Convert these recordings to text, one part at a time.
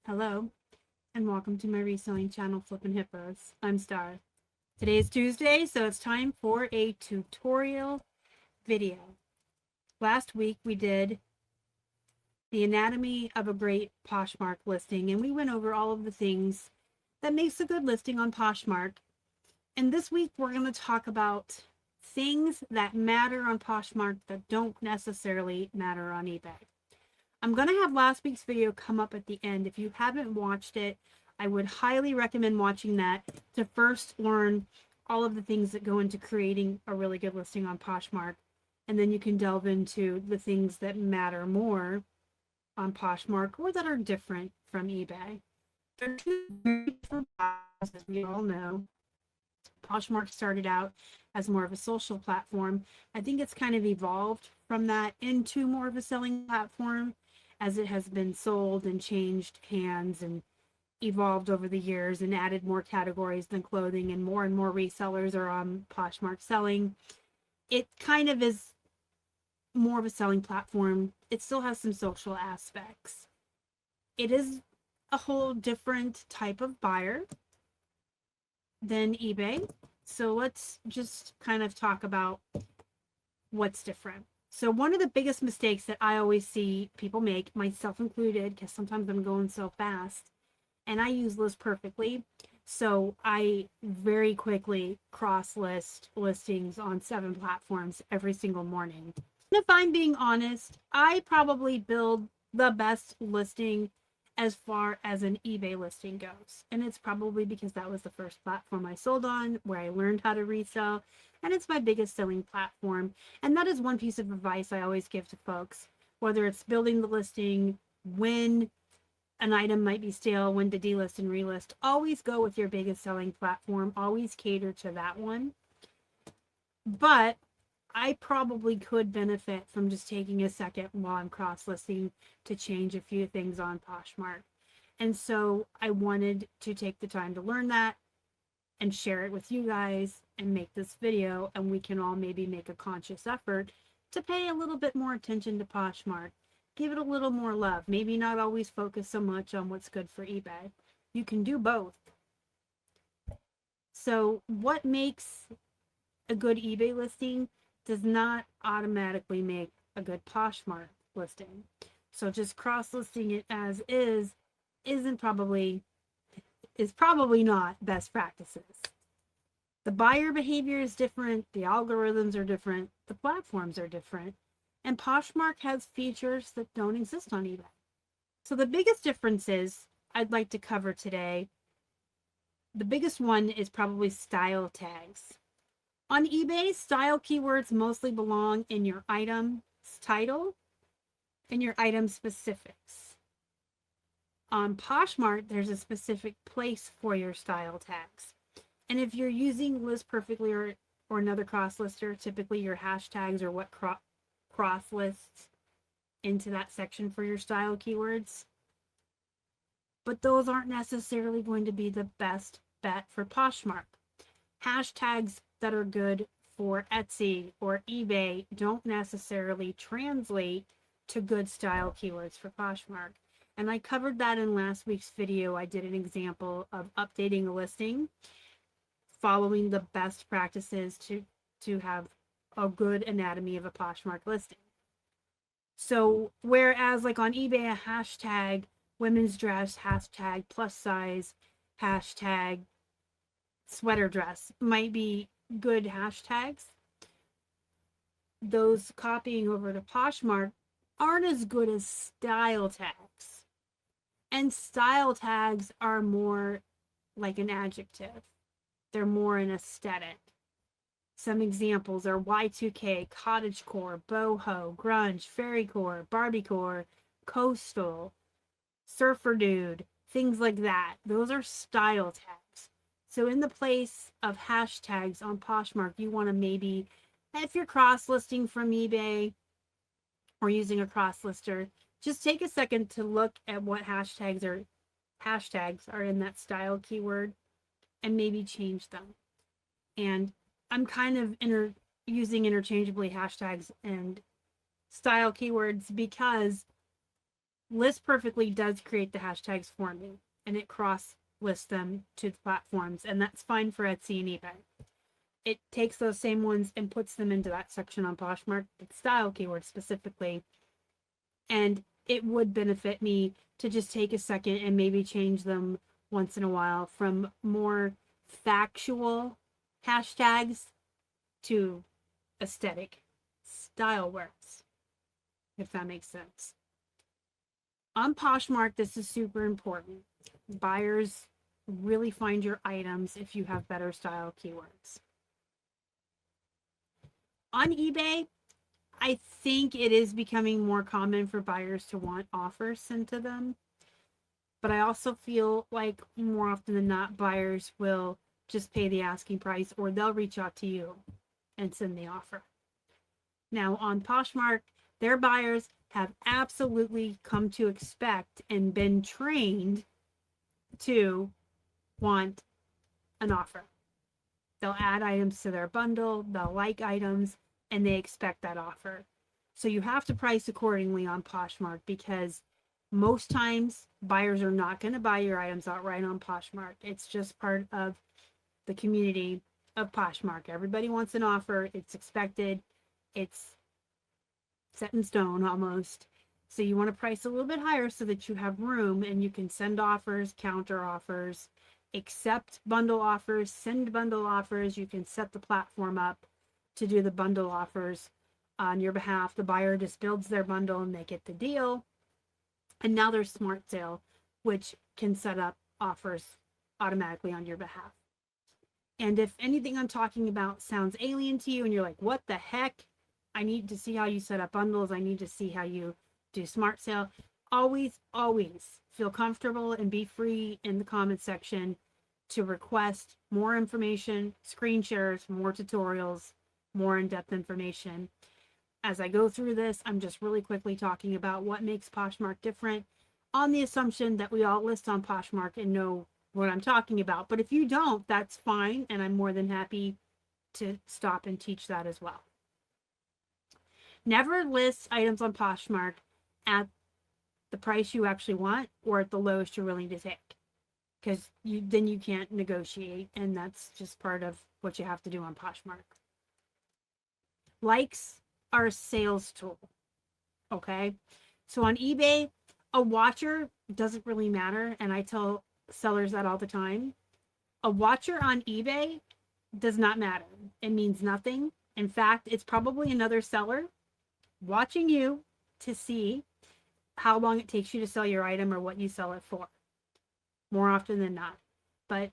Hello, and welcome to my reselling channel, Flippin' Hippos. I'm Star. Today is Tuesday, so it's time for a tutorial video. Last week we did the anatomy of a great Poshmark listing, and we went over all of the things that makes a good listing on Poshmark. And this week we're going to talk about things that matter on Poshmark that don't necessarily matter on eBay. I'm going to have last week's video come up at the end. If you haven't watched it, I would highly recommend watching that to first learn all of the things that go into creating a really good listing on Poshmark. And then you can delve into the things that matter more on Poshmark or that are different from eBay. They're two very different platforms, as we all know. Poshmark started out as more of a social platform. I think it's kind of evolved from that into more of a selling platform as it has been sold and changed hands and evolved over the years and added more categories than clothing, and more resellers are on Poshmark selling. It kind of is more of a selling platform. It still has some social aspects. It is a whole different type of buyer than eBay. So let's just kind of talk about what's different. So one of the biggest mistakes that I always see people make, myself included, because sometimes I'm going so fast, and I use list perfectly. So I very quickly cross list listings on 7 platforms every single morning. And if I'm being honest, I probably build the best listing as far as an eBay listing goes. And it's probably because that was the first platform I sold on, where I learned how to resell, and it's my biggest selling platform. And that is one piece of advice I always give to folks, whether it's building the listing, when an item might be stale, when to delist and relist. Always go with your biggest selling platform. Always cater to that one. But I probably could benefit from just taking a second while I'm cross listing to change a few things on Poshmark. And so I wanted to take the time to learn that and share it with you guys and make this video, and we can all maybe make a conscious effort to pay a little bit more attention to Poshmark. Give it a little more love. Maybe not always focus so much on what's good for eBay. You can do both. So what makes a good eBay listing does not automatically make a good Poshmark listing. So just cross listing it as is probably not best practices. The buyer behavior is different, the algorithms are different, the platforms are different, and Poshmark has features that don't exist on eBay. So the biggest differences I'd like to cover today, the biggest one is probably style tags. On eBay, style keywords mostly belong in your item's title and your item specifics. On Poshmark, there's a specific place for your style tags. And if you're using List Perfectly or another cross lister, typically your hashtags are what cross lists into that section for your style keywords. But those aren't necessarily going to be the best bet for Poshmark. Hashtags that are good for Etsy or eBay don't necessarily translate to good style keywords for Poshmark. And I covered that in last week's video. I did an example of updating a listing, following the best practices to have a good anatomy of a Poshmark listing. So whereas like on eBay, a hashtag women's dress, hashtag plus size, hashtag sweater dress might be good hashtags, those copying over to Poshmark aren't as good as style tags. And style tags are more like an adjective. They're more an aesthetic. Some examples are Y2K, cottagecore, boho, grunge, fairycore, barbiecore, coastal, surfer dude, things like that. Those are style tags. So in the place of hashtags on Poshmark, you want to maybe, if you're cross-listing from eBay or using a cross-lister, just take a second to look at what hashtags are in that style keyword and maybe change them. And I'm kind of using interchangeably hashtags and style keywords because List Perfectly does create the hashtags for me, and it cross lists them to the platforms, and that's fine for Etsy and eBay. It takes those same ones and puts them into that section on Poshmark, the style keywords specifically. And it would benefit me to just take a second and maybe change them once in a while from more factual hashtags to aesthetic style words, if that makes sense. On Poshmark, this is super important. Buyers really find your items if you have better style keywords. On eBay, I think it is becoming more common for buyers to want offers sent to them. But I also feel like more often than not, buyers will just pay the asking price, or they'll reach out to you and send the offer. Now on Poshmark, their buyers have absolutely come to expect and been trained to want an offer. They'll add items to their bundle, they'll like items, and they expect that offer. So you have to price accordingly on Poshmark, because most times buyers are not going to buy your items outright on Poshmark. It's just part of the community of Poshmark. Everybody wants an offer. It's expected. It's set in stone almost. So you want to price a little bit higher so that you have room and you can send offers, counter offers, accept bundle offers, send bundle offers. You can set the platform up to do the bundle offers on your behalf. The buyer just builds their bundle and they get the deal. And now there's Smart Sale, which can set up offers automatically on your behalf. And if anything I'm talking about sounds alien to you and you're like, what the heck? I need to see how you set up bundles. I need to see how you do Smart Sale. Always, always feel comfortable and be free in the comment section to request more information, screen shares, more tutorials, more in-depth information. As I go through this, I'm just really quickly talking about what makes Poshmark different, on the assumption that we all list on Poshmark and know what I'm talking about. But if you don't, that's fine, and I'm more than happy to stop and teach that as well. Never list items on Poshmark at the price you actually want or at the lowest you're willing to take, because then you can't negotiate, and that's just part of what you have to do on Poshmark. Likes are a sales tool, okay? So on eBay, a watcher doesn't really matter, and I tell sellers that all the time. A watcher on eBay does not matter. It means nothing. In fact, it's probably another seller watching you to see how long it takes you to sell your item or what you sell it for, more often than not. But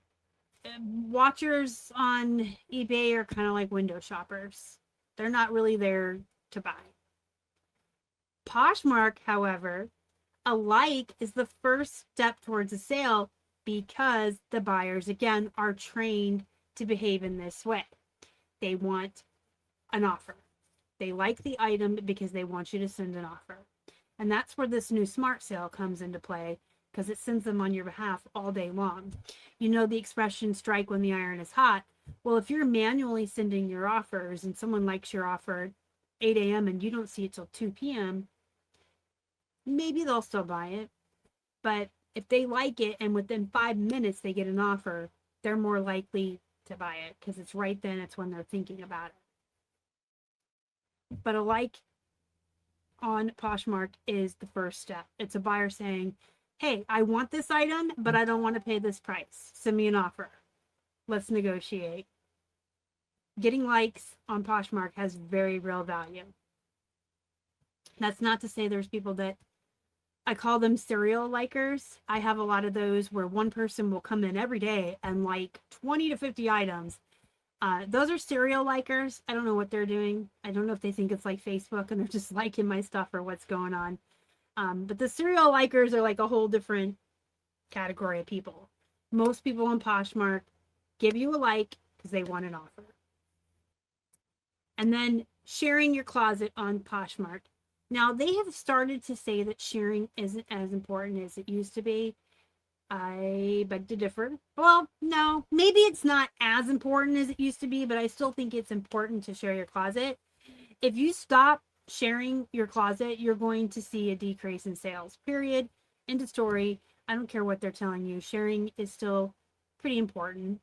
watchers on eBay are kind of like window shoppers. They're not really there to buy. Poshmark, however, a like is the first step towards a sale, because the buyers, again, are trained to behave in this way. They want an offer. They like the item because they want you to send an offer. And that's where this new Smart Sale comes into play, because it sends them on your behalf all day long. You know the expression, strike when the iron is hot. Well, if you're manually sending your offers and someone likes your offer at 8 a.m. and you don't see it till 2 p.m., maybe they'll still buy it. But if they like it and within 5 minutes they get an offer, they're more likely to buy it, because it's right then, it's when they're thinking about it. But a like on Poshmark is the first step. It's a buyer saying, hey, I want this item, but I don't want to pay this price. Send me an offer. Let's negotiate. Getting likes on Poshmark has very real value. That's not to say there's people that, I call them serial likers. I have a lot of those where one person will come in every day and like 20 to 50 items. Those are serial likers. I don't know what they're doing. I don't know if they think it's like Facebook and they're just liking my stuff or what's going on. But the serial likers are like a whole different category of people. Most people on Poshmark give you a like because they want an offer. And then sharing your closet on Poshmark. Now, they have started to say that sharing isn't as important as it used to be. I beg to differ. Well, no, maybe it's not as important as it used to be, but I still think it's important to share your closet. If you stop sharing your closet, you're going to see a decrease in sales, period. End of story. I don't care what they're telling you. Sharing is still pretty important.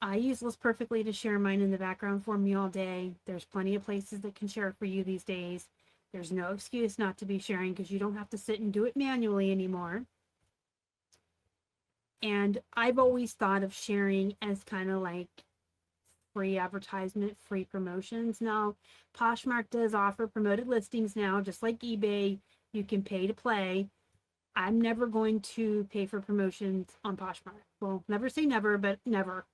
I use List Perfectly to share mine in the background for me all day. There's plenty of places that can share for you these days. There's no excuse not to be sharing because you don't have to sit and do it manually anymore. And I've always thought of sharing as kind of like free advertisement, free promotions. Now, Poshmark does offer promoted listings now, just like eBay. You can pay to play. I'm never going to pay for promotions on Poshmark. Well, never say never, but never.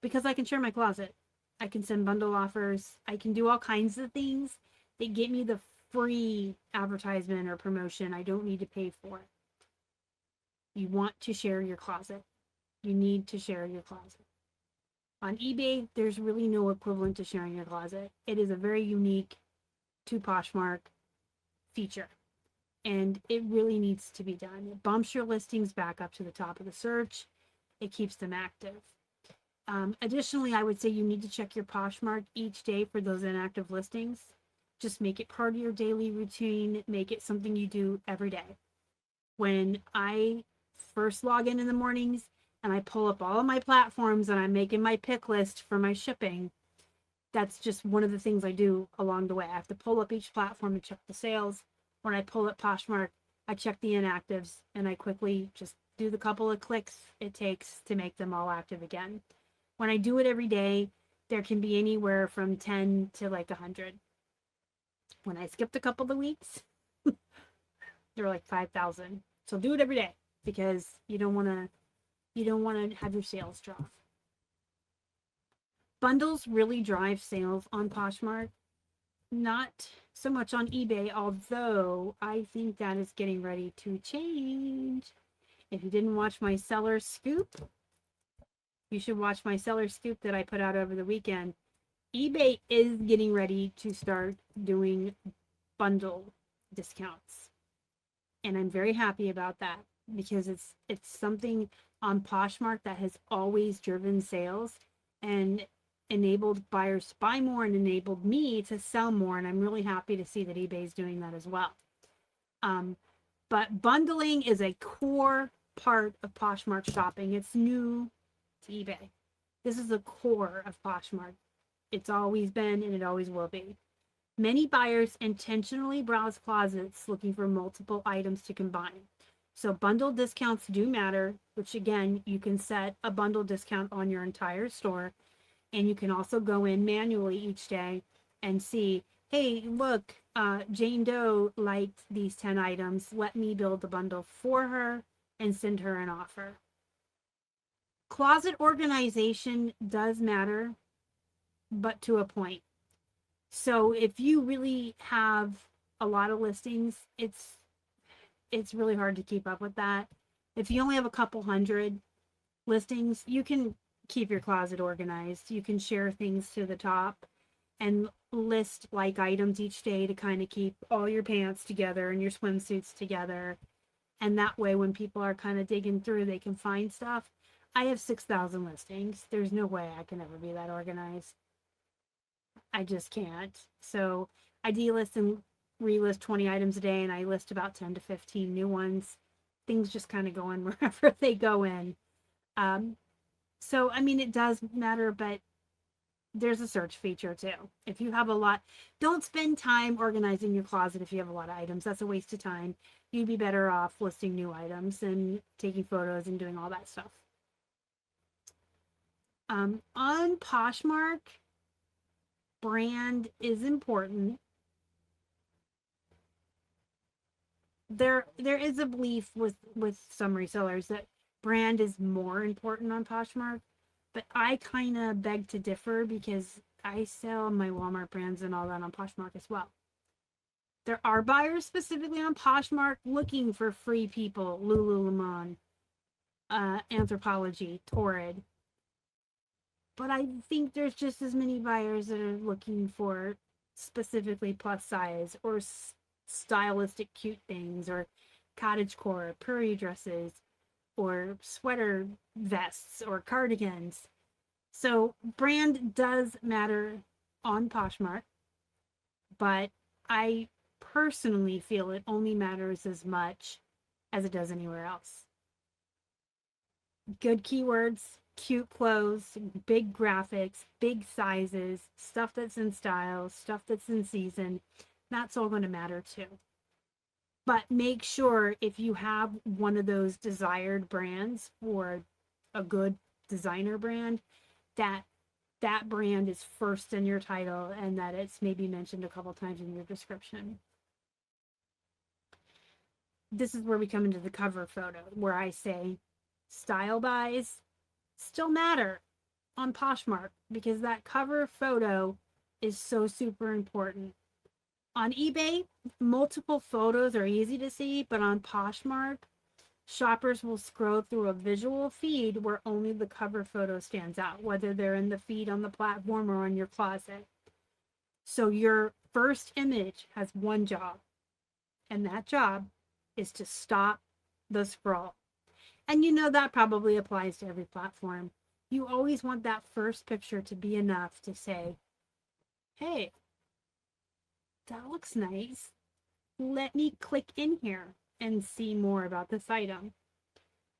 Because I can share my closet. I can send bundle offers. I can do all kinds of things that get me the free advertisement or promotion. I don't need to pay for it. You want to share your closet. You need to share your closet. On eBay, there's really no equivalent to sharing your closet. It is a very unique to Poshmark feature, and it really needs to be done. It bumps your listings back up to the top of the search. It keeps them active. Additionally, I would say you need to check your Poshmark each day for those inactive listings. Just make it part of your daily routine. Make it something you do every day. When I first log in the mornings and I pull up all of my platforms and I'm making my pick list for my shipping, that's just one of the things I do along the way. I have to pull up each platform and check the sales. When I pull up Poshmark, I check the inactives and I quickly just do the couple of clicks it takes to make them all active again. When I do it every day, there can be anywhere from 10 to like 100. When I skipped a couple of weeks, there were like 5,000. So do it every day because you don't want to have your sales drop. Bundles really drive sales on Poshmark. Not so much on eBay, although I think that is getting ready to change. If you didn't watch my seller scoop, you should watch my seller scoop that I put out over the weekend. eBay is getting ready to start doing bundle discounts. And I'm very happy about that because it's something on Poshmark that has always driven sales and enabled buyers to buy more and enabled me to sell more. And I'm really happy to see that eBay is doing that as well. But bundling is a core part of Poshmark shopping. It's new to eBay. This is the core of Poshmark. It's always been and it always will be. Many buyers intentionally browse closets looking for multiple items to combine. So bundle discounts do matter, which again, you can set a bundle discount on your entire store. And you can also go in manually each day and see, hey, look, Jane Doe liked these 10 items. Let me build the bundle for her and send her an offer. Closet organization does matter, but to a point. So if you really have a lot of listings, it's really hard to keep up with that. If you only have a couple hundred listings, you can keep your closet organized. You can share things to the top and list like items each day to kind of keep all your pants together and your swimsuits together. And that way, when people are kind of digging through, they can find stuff. I have 6,000 listings. There's no way I can ever be that organized. I just can't. So I delist and relist 20 items a day, and I list about 10 to 15 new ones. Things just kind of go in wherever they go in. So, I mean, it does matter, but there's a search feature too. If you have a lot, don't spend time organizing your closet if you have a lot of items. That's a waste of time. You'd be better off listing new items and taking photos and doing all that stuff. On Poshmark, brand is important. There is a belief with some resellers that brand is more important on Poshmark, but I kind of beg to differ because I sell my Walmart brands and all that on Poshmark as well. There are buyers specifically on Poshmark looking for Free People, Lululemon, Anthropologie, Torrid. But I think there's just as many buyers that are looking for specifically plus size or stylistic cute things or cottagecore, prairie dresses, or sweater vests or cardigans. So brand does matter on Poshmark, but I personally feel it only matters as much as it does anywhere else. Good keywords, cute clothes, big graphics, big sizes, stuff that's in style, stuff that's in season, that's all going to matter too. But make sure if you have one of those desired brands or a good designer brand, that that brand is first in your title and that it's maybe mentioned a couple times in your description. This is where we come into the cover photo, where I say style buys still matter on Poshmark because that cover photo is so super important. On eBay, multiple photos are easy to see, but on Poshmark, shoppers will scroll through a visual feed where only the cover photo stands out, whether they're in the feed on the platform or on your closet. So your first image has one job, and that job is to stop the scroll. And you know that probably applies to every platform. You always want that first picture to be enough to say, hey, that looks nice. Let me click in here and see more about this item.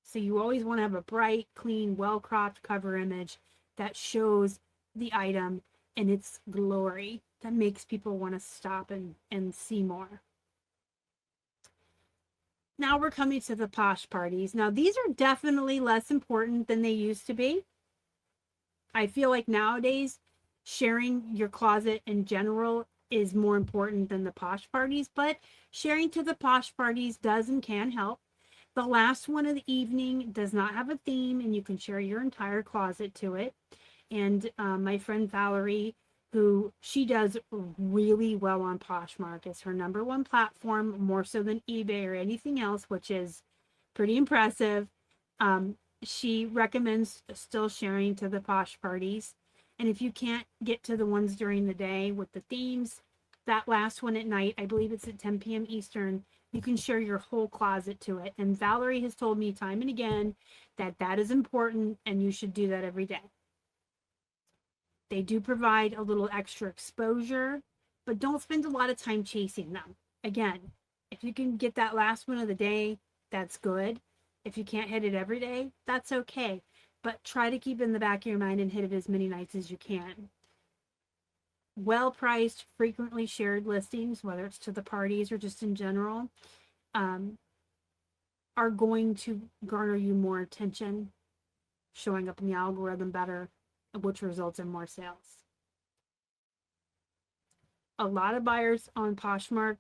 So you always want to have a bright, clean, well-cropped cover image that shows the item in its glory, that makes people want to stop and see more. Now we're coming to the posh parties. Now these are definitely less important than they used to be. I feel like nowadays sharing your closet in general is more important than the posh parties, but sharing to the posh parties does and can help. The last one of the evening does not have a theme and you can share your entire closet to it. And my friend Valerie, who she does really well on Poshmark, is her #1 platform, more so than eBay or anything else, which is pretty impressive. She recommends still sharing to the posh parties. And if you can't get to the ones during the day with the themes, that last one at night, I believe it's at 10 p.m. Eastern, you can share your whole closet to it. And Valerie has told me time and again that that is important and you should do that every day. They do provide a little extra exposure, but don't spend a lot of time chasing them. Again, if you can get that last one of the day, that's good. If you can't hit it every day, that's okay. But try to keep it in the back of your mind and hit it as many nights as you can. Well-priced, frequently shared listings, whether it's to the parties or just in general, are going to garner you more attention, showing up in the algorithm better, which results in more sales. A lot of buyers on Poshmark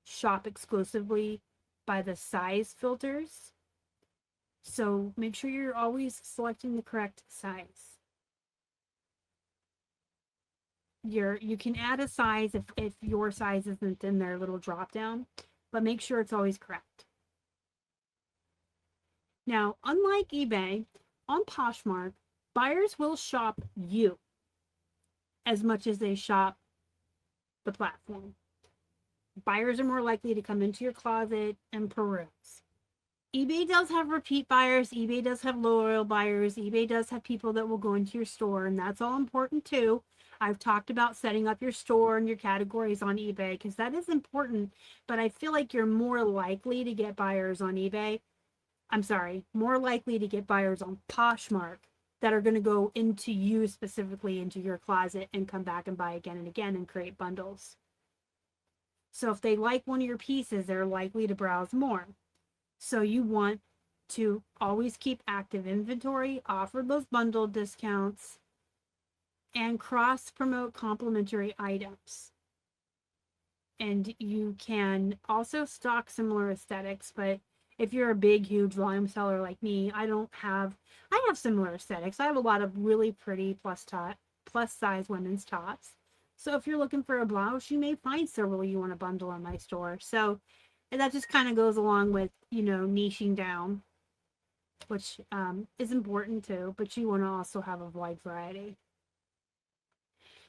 shop exclusively by the size filters. So make sure you're always selecting the correct size. You can add a size if your size isn't in their little drop down, but make sure it's always correct. Now, unlike eBay, on Poshmark, buyers will shop you as much as they shop the platform. Buyers are more likely to come into your closet and peruse. eBay does have repeat buyers. eBay does have loyal buyers. eBay does have people that will go into your store, and that's all important too. I've talked about setting up your store and your categories on eBay because that is important, but I feel like you're more likely to get buyers on eBay. I'm sorry, more likely to get buyers on Poshmark that are going to go into you specifically, into your closet, and come back and buy again and again and create bundles. So if they like one of your pieces, they're likely to browse more. So you want to always keep active inventory, offer those bundle discounts, and cross-promote complementary items. And you can also stock similar aesthetics, but if you're a big, huge volume seller like me, I have similar aesthetics. I have a lot of really pretty plus size women's tops. So if you're looking for a blouse, you may find several you want to bundle in my store. So that just kind of goes along with, niching down, which is important too, but you want to also have a wide variety.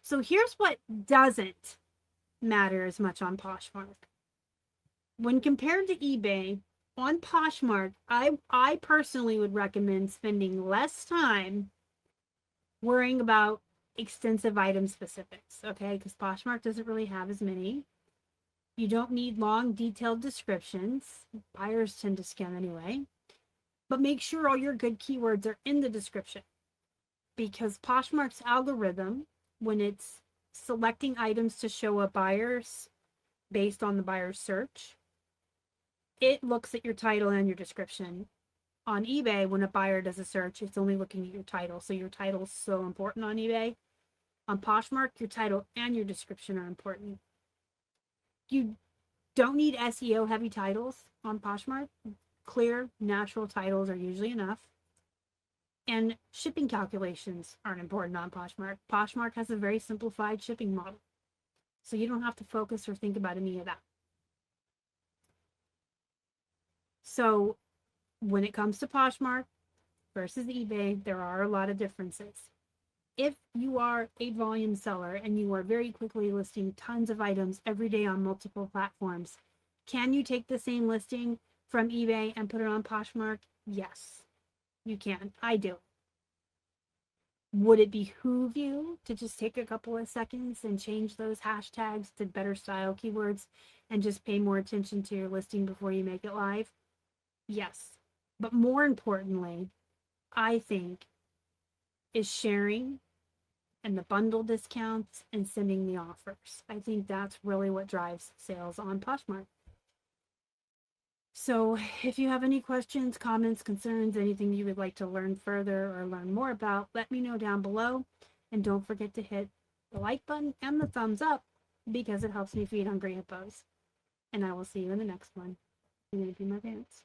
So here's what doesn't matter as much on Poshmark. When compared to eBay, on Poshmark, I personally would recommend spending less time worrying about extensive item specifics, okay? Because Poshmark doesn't really have as many. You don't need long, detailed descriptions. Buyers tend to skim anyway. But make sure all your good keywords are in the description, because Poshmark's algorithm, when it's selecting items to show up buyers based on the buyer's search, it looks at your title and your description. On eBay, when a buyer does a search, it's only looking at your title. So your title is so important on eBay. On Poshmark, your title and your description are important. You don't need SEO heavy titles on Poshmark. Clear, natural titles are usually enough. And shipping calculations aren't important on Poshmark. Poshmark has a very simplified shipping model, so you don't have to focus or think about any of that. So when it comes to Poshmark versus eBay, there are a lot of differences. If you are a volume seller and you are very quickly listing tons of items every day on multiple platforms, can you take the same listing from eBay and put it on Poshmark? Yes, you can. I do. Would it behoove you to just take a couple of seconds and change those hashtags to better style keywords and just pay more attention to your listing before you make it live? Yes. But more importantly, I think, is sharing and the bundle discounts and sending the offers. I think that's really what drives sales on Poshmark. So if you have any questions, comments, concerns, anything you would like to learn further or learn more about, let me know down below. And don't forget to hit the like button and the thumbs up, because it helps me feed hungry hippos. And I will see you in the next one. I'm going to pee my pants.